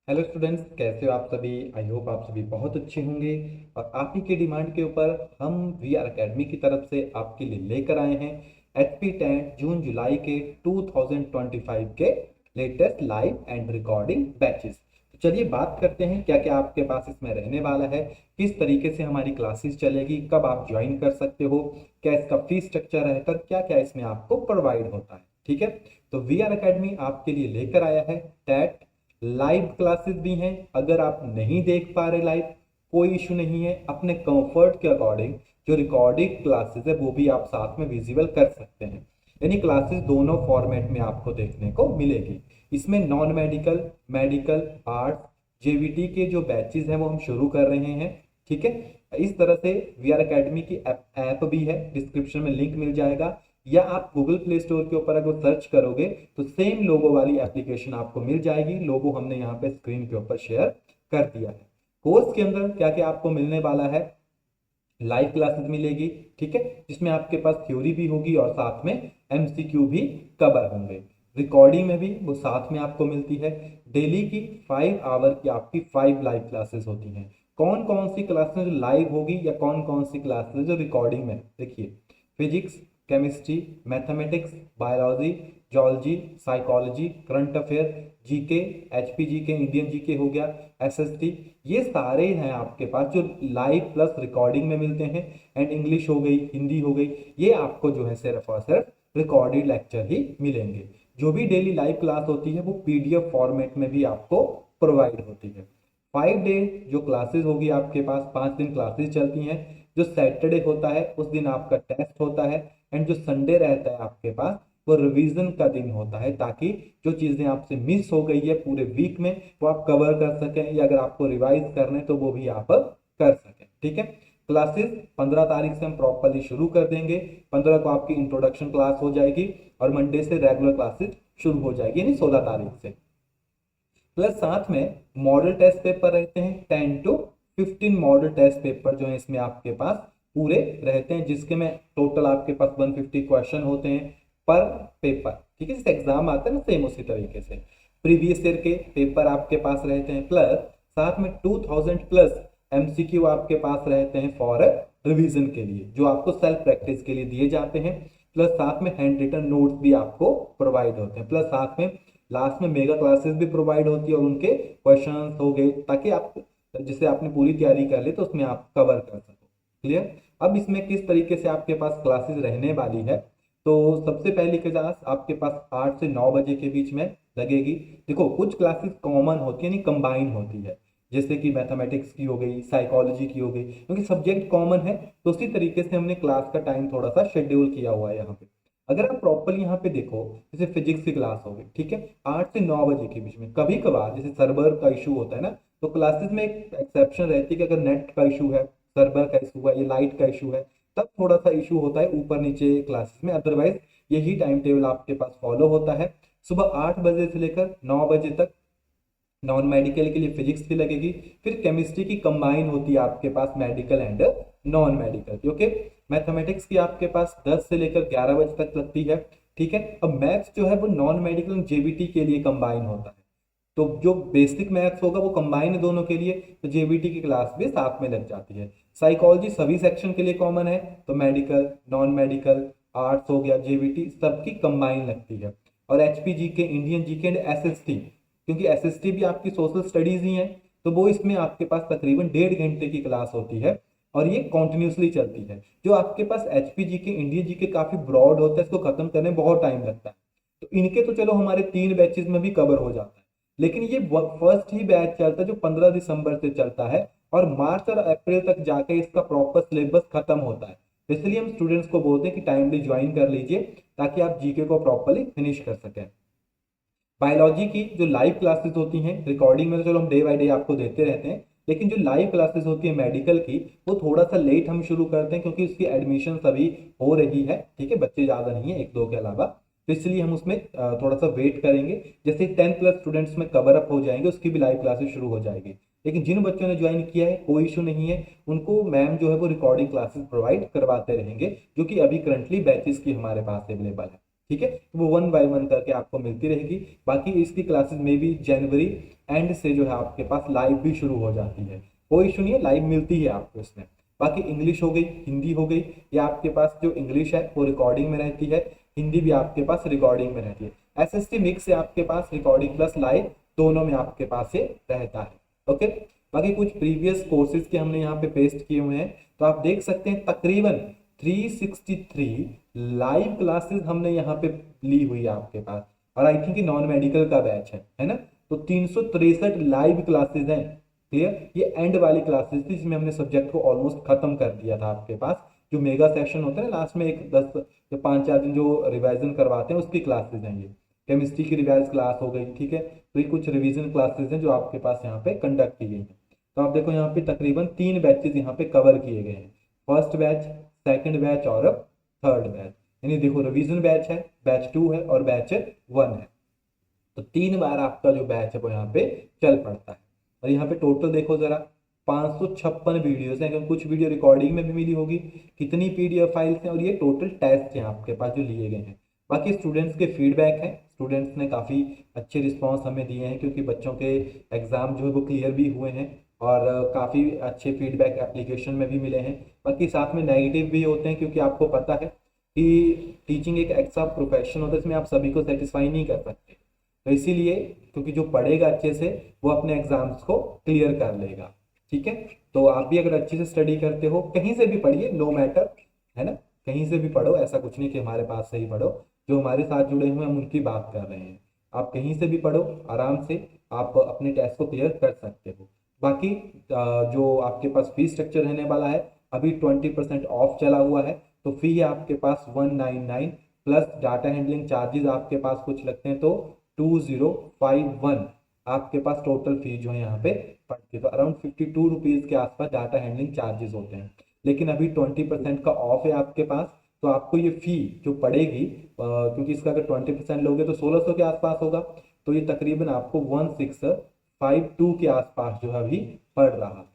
Hello students, कैसे हो आप सभी। आई होप आप सभी बहुत अच्छे होंगे। और आप ही के डिमांड के ऊपर हम वी आर अकेडमी की तरफ से आपके लिए लेकर आए हैं एचपी 10 जून जुलाई के 2025 के latest live and recording batches. तो चलिए बात करते हैं क्या क्या आपके पास इसमें रहने वाला है, किस तरीके से हमारी क्लासेस चलेगी, कब आप ज्वाइन कर सकते हो, क्या इसका फीस स्ट्रक्चर है, कर क्या क्या इसमें आपको प्रोवाइड होता है। ठीक है, तो वी आर अकेडमी आपके लिए लेकर आया है टेट लाइव क्लासेस भी हैं। अगर आप नहीं देख पा रहे लाइव, कोई इशू नहीं है, अपने कंफर्ट के अकॉर्डिंग जो रिकॉर्डिंग क्लासेस है वो भी आप साथ में विजिबल कर सकते हैं। यानी क्लासेस दोनों फॉर्मेट में आपको देखने को मिलेगी। इसमें non medical, medical, arts, JVT के जो बैचेस हैं वो हम शुरू कर रहे हैं। ठीक है, इस तरह से वी आर अकेडमी की ऐप भी है, डिस्क्रिप्शन में लिंक मिल जाएगा, या आप गूगल प्ले स्टोर के ऊपर अगर सर्च करोगे तो सेम लोगो वाली एप्लीकेशन आपको मिल जाएगी। लोगो हमने यहाँ पे स्क्रीन के ऊपर शेयर कर दिया है। कोर्स के अंदर क्या क्या आपको मिलने वाला है, लाइव क्लासेस मिलेगी, ठीक है, जिसमें आपके पास थ्योरी भी होगी और साथ में एमसीक्यू भी कवर होंगे। रिकॉर्डिंग में भी वो साथ में आपको मिलती है। डेली की 5 आवर की आपकी 5 लाइव क्लासेस होती हैं। कौन कौन सी क्लासेस जो लाइव होगी या कौन कौन सी क्लासेस जो रिकॉर्डिंग में, देखिए, physics, chemistry, mathematics, biology, zoology, psychology, current affair, GK, HP GK, Indian GK हो गया, एसएसटी, ये सारे हैं आपके पास जो लाइव प्लस रिकॉर्डिंग में मिलते हैं। एंड इंग्लिश हो गई, हिंदी हो गई, ये आपको जो है सिर्फ और सिर्फ रिकॉर्डेड लेक्चर ही मिलेंगे। जो भी डेली लाइव क्लास होती है वो पीडीएफ फॉर्मेट में भी आपको प्रोवाइड होती है। 5 डे जो क्लासेस होगी आपके पास, 5 दिन क्लासेस चलती हैं। जो सैटरडे होता है उस दिन आपका टेस्ट होता है। एंड जो संडे रहता है आपके पास वो रिवीजन का दिन होता है, ताकि जो चीजें आपसे मिस हो गई है पूरे वीक में वो आप कवर कर सकें, या अगर आपको रिवाइज करने तो वो भी आप कर सकें। ठीक है, क्लासेस 15 तारीख से हम प्रॉपरली शुरू कर देंगे। 15 को आपकी इंट्रोडक्शन क्लास हो जाएगी और मंडे से रेगुलर क्लासेस शुरू हो जाएगी, यानी 16 तारीख से। प्लस साथ में मॉडल टेस्ट पेपर रहते हैं, 10 to 15 मॉडल टेस्ट पेपर जो है इसमें आपके पास पूरे रहते हैं, जिसके में टोटल आपके पास 150 क्वेश्चन होते हैं पर पेपर। ठीक है, जैसे एग्जाम आता है ना, सेम उसी तरीके से प्रीवियस ईयर के पेपर आपके पास रहते हैं। प्लस साथ में 2000 प्लस एमसीक्यू आपके पास रहते हैं फॉर रिवीजन के लिए, जो आपको सेल्फ प्रैक्टिस के लिए दिए जाते हैं। प्लस साथ में हैंड रिटन नोट्स भी आपको प्रोवाइड होते हैं। प्लस साथ में लास्ट में मेगा क्लासेस भी प्रोवाइड होती है और उनके क्वेश्चंस हो गए, ताकि आप जिसे आपने पूरी तैयारी कर ली तो उसमें आप कवर कर सको। क्लियर। अब इसमें किस तरीके से आपके पास क्लासेस रहने वाली है, तो सबसे पहली क्लास आपके पास 8 से 9 बजे के बीच में लगेगी। देखो, कुछ क्लासेस कॉमन होती है, नहीं कंबाइन होती है, जैसे कि मैथमेटिक्स की हो गई, साइकोलॉजी की हो गई, क्योंकि सब्जेक्ट कॉमन है तो उसी तरीके से हमने क्लास का टाइम थोड़ा सा शेड्यूल किया हुआ है यहाँ पे। अगर आप प्रॉपरली यहाँ पे देखो, जैसे फिजिक्स की क्लास होगी, ठीक है, 8 से 9 बजे के बीच में। कभी कभार जैसे सर्वर का इशू होता है ना, तो क्लासेस में एक एक्सेप्शन रहती है कि अगर नेट का इशू है, सर्वर का इशू है, ये लाइट का इशू है, तब थोड़ा सा इशू होता है ऊपर नीचे क्लासेस में। अदरवाइज यही टाइम टेबल आपके पास फॉलो होता है। सुबह 8 बजे से लेकर 9 बजे तक नॉन मेडिकल के लिए फिजिक्स की लगेगी। फिर केमिस्ट्री की कंबाइन होती है आपके पास medical and non medical. Okay, mathematics की आपके पास 10 से लेकर 11 बजे तक लगती है। ठीक है, अब मैथ्स जो है वो नॉन मेडिकल जेबीटी के लिए कंबाइन होता है, तो जो बेसिक मैथ्स होगा वो कंबाइन है दोनों के लिए, तो जेबीटी की क्लास भी साथ में लग जाती है। साइकोलॉजी सभी सेक्शन के लिए कॉमन है, तो मेडिकल, नॉन मेडिकल, आर्ट्स हो गया, जेबीटी सबकी कंबाइन लगती है। और एचपीजी के, इंडियन जीके एंड एसएसटी, क्योंकि एसएसटी भी आपकी सोशल स्टडीज ही है, तो वो इसमें आपके पास तकरीबन 1.5 घंटे की क्लास होती है और ये कॉन्टिन्यूसली चलती है। जो आपके पास एचपीजी के, इंडियन जीके काफी ब्रॉड होता है, इसको खत्म करने में बहुत टाइम लगता है, तो इनके तो चलो हमारे 3 बैचेस में भी कवर हो जाता है। लेकिन ये फर्स्ट ही बैच चलता है जो 15 दिसंबर से चलता है, और मार्च और अप्रैल तक जाके इसका प्रॉपर सिलेबस खत्म होता है। इसलिए हम स्टूडेंट्स को बोलते हैं कि टाइमली ज्वाइन कर लीजिए, ताकि आप जीके को प्रॉपरली फिनिश कर सकें। बायोलॉजी की जो लाइव क्लासेस होती हैं, रिकॉर्डिंग में तो चलो हम डे बाय डे आपको देते रहते हैं, लेकिन जो लाइव क्लासेस होती है मेडिकल की, वो थोड़ा सा लेट हम शुरू करते हैं, क्योंकि उसकी एडमिशन अभी हो रही है। ठीक है, बच्चे ज़्यादा नहीं है, 1-2 के अलावा, तो इसलिए हम उसमें थोड़ा सा वेट करेंगे। जैसे 10 प्लस स्टूडेंट्स में कवर अप हो जाएंगे, उसकी भी लाइव क्लासेस शुरू हो जाएगी। लेकिन जिन बच्चों ने ज्वाइन किया है कोई इशू नहीं है, उनको मैम जो है वो रिकॉर्डिंग क्लासेस प्रोवाइड करवाते रहेंगे, जो कि अभी करंटली बैचेस की हमारे पास अवेलेबल है। ठीक है, तो वो 1 बाय 1 करके आपको मिलती रहेगी। बाकी इसकी क्लासेस में भी जनवरी एंड से जो है आपके पास लाइव भी शुरू हो जाती है, कोई इशू नहीं है, लाइव मिलती है आपको इसमें। बाकी इंग्लिश हो गई, हिंदी हो गई, या आपके पास जो इंग्लिश है वो रिकॉर्डिंग में रहती है, हिंदी भी आपके पास रिकॉर्डिंग में रहती है। एसएसटी मिक्स है आपके पास, रिकॉर्डिंग प्लस लाइव दोनों में आपके पास ये रहता है। ओके, बाकी कुछ प्रीवियस कोर्सेज के हमने यहाँ पे पेस्ट किए हुए हैं, तो आप देख सकते हैं तकरीबन 363 लाइव क्लासेस हमने यहाँ पे ली हुई है आपके पास। और आई थिंक नॉन मेडिकल का बैच है ना, तो 363 लाइव क्लासेस हैं। क्लियर, ये एंड वाली क्लासेस थी जिसमें हमने सब्जेक्ट को ऑलमोस्ट खत्म कर दिया था आपके पास। जो मेगा सेशन होता है ना लास्ट में, एक 10 या 5-4 दिन जो रिवाइजन करवाते हैं उसकी क्लासेस हैं ये। केमिस्ट्री की रिवाइज क्लास हो गई, ठीक है, तो ये कुछ रिवीजन क्लासेस हैं जो आपके पास यहाँ पे कंडक्ट की गई हैं। तो आप देखो यहाँ पे तकरीबन 3 बैचेस यहाँ पे कवर किए गए हैं, फर्स्ट बैच, सेकंड बैच और अब थर्ड बैच। यानी देखो रिवीजन बैच है, बैच 2 है और बैच 1 है, तो 3 बार आपका जो बैच है वो यहाँ पे चल पड़ता है। और यहाँ पे टोटल देखो जरा 556 वीडियोस हैं, क्योंकि कुछ वीडियो रिकॉर्डिंग में भी मिली होगी, कितनी पीडीएफ फाइल्स हैं, और ये टोटल टेस्ट हैं आपके पास जो लिए गए हैं। बाकी स्टूडेंट्स के फीडबैक है, स्टूडेंट्स ने काफ़ी अच्छे रिस्पॉन्स हमें दिए हैं, क्योंकि बच्चों के एग्जाम जो है वो क्लियर भी हुए हैं और काफ़ी अच्छे फीडबैक एप्लीकेशन में भी मिले हैं। बाकी साथ में नेगेटिव भी होते हैं, क्योंकि आपको पता है कि टीचिंग एक ऐसा प्रोफेशन होता है इसमें आप सभी को सेटिस्फाई नहीं कर सकते, तो इसीलिए क्योंकि जो पढ़ेगा अच्छे से वो अपने एग्जाम्स को क्लियर कर लेगा। ठीक है, तो आप भी अगर अच्छे से स्टडी करते हो, कहीं से भी पढ़िए, नो मैटर, है ना, कहीं से भी पढ़ो, ऐसा कुछ नहीं कि हमारे पास से ही पढ़ो। जो हमारे साथ जुड़े हुए हैं हम उनकी बात कर रहे हैं, आप कहीं से भी पढ़ो, आराम से आप अपने टेस्ट को क्लियर कर सकते हो। बाकी जो आपके पास फी स्ट्रक्चर रहने वाला है, अभी 20% ऑफ चला हुआ है, तो फी है आपके पास 199 प्लस डाटा हैंडलिंग चार्जेस आपके पास कुछ लगते हैं, तो 2051 आपके पास टोटल फी जो है यहाँ पे पड़ती है। तो अराउंड 52 रुपीज़ के आसपास डाटा हैंडलिंग चार्जेस होते हैं। लेकिन अभी 20% का ऑफ है आपके पास, तो आपको ये फी जो पड़ेगी, क्योंकि इसका अगर 20% लोगे तो 1600 के आसपास होगा, तो ये तकरीबन आपको 1652 के आसपास जो है अभी पड़ रहा है,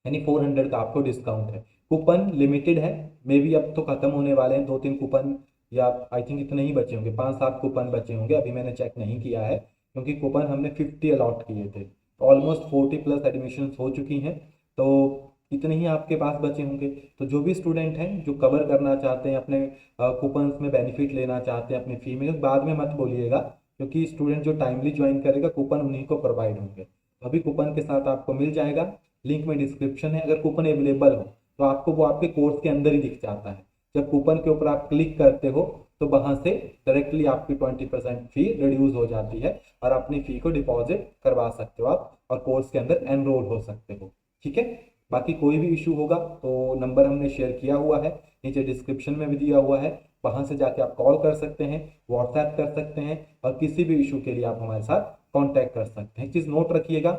यानी 400 का आपको डिस्काउंट है। कूपन लिमिटेड है, मे बी अब तो खत्म होने वाले हैं, 2-3 कूपन, या आई थिंक इतने ही बचे होंगे, 5-7 कूपन बचे होंगे, अभी मैंने चेक नहीं किया है, क्योंकि कूपन हमने 50 अलॉट किए थे, तो ऑलमोस्ट 40 प्लस एडमिशन हो चुकी हैं, तो इतने ही आपके पास बचे होंगे। तो जो भी स्टूडेंट हैं जो कवर करना चाहते हैं, अपने कूपन्स में बेनिफिट लेना चाहते हैं अपनी फी में, बाद में मत बोलिएगा, क्योंकि स्टूडेंट जो टाइमली ज्वाइन करेगा कूपन उन्हीं को प्रोवाइड होंगे। अभी कूपन के साथ आपको मिल जाएगा, लिंक में डिस्क्रिप्शन है, अगर कूपन अवेलेबल हो तो आपको वो आपके कोर्स के अंदर ही दिख जाता है। जब कूपन के ऊपर आप क्लिक करते हो तो वहां से डायरेक्टली आपकी 20% फी रिड्यूस हो जाती है और अपनी फी को डिपॉजिट करवा सकते हो आप, और कोर्स के अंदर एनरोल हो सकते हो। ठीक है, बाकी कोई भी इशू होगा तो नंबर हमने शेयर किया हुआ है, नीचे डिस्क्रिप्शन में भी दिया हुआ है, वहां से जाके आप कॉल कर सकते हैं, व्हाट्सएप कर सकते हैं, और किसी भी इशू के लिए आप हमारे साथ कांटेक्ट कर सकते हैं। एक चीज़ नोट रखिएगा,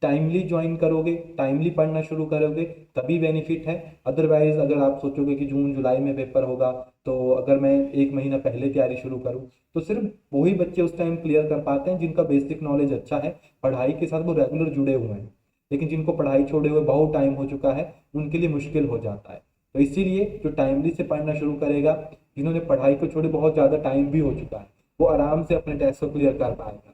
टाइमली ज्वाइन करोगे, टाइमली पढ़ना शुरू करोगे तभी बेनिफिट है। अदरवाइज अगर आप सोचोगे कि जून जुलाई में पेपर होगा, तो अगर मैं 1 महीना पहले तैयारी शुरू करूं, तो सिर्फ वही बच्चे उस टाइम क्लियर कर पाते हैं जिनका बेसिक नॉलेज अच्छा है, पढ़ाई के साथ वो रेगुलर जुड़े हुए हैं। लेकिन जिनको पढ़ाई छोड़े हुए बहुत टाइम हो चुका है, उनके लिए मुश्किल हो जाता है। तो इसीलिए जो टाइमली से पढ़ना शुरू करेगा, जिन्होंने पढ़ाई को छोड़े बहुत ज़्यादा टाइम भी हो चुका है, वो आराम से अपने टेस्ट को क्लियर कर पाएगा।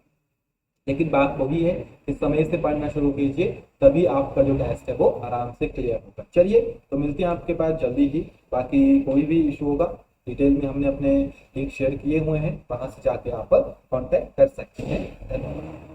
लेकिन बात वही है कि समय से पढ़ना शुरू कीजिए, तभी आपका जो टेस्ट है वो आराम से क्लियर होगा। चलिए, तो मिलते हैं आपके पास जल्दी ही। बाकी कोई भी इशू होगा, डिटेल में हमने अपने लिंक शेयर किए हुए हैं, वहां से जाके आप कांटेक्ट कर सकते हैं। धन्यवाद।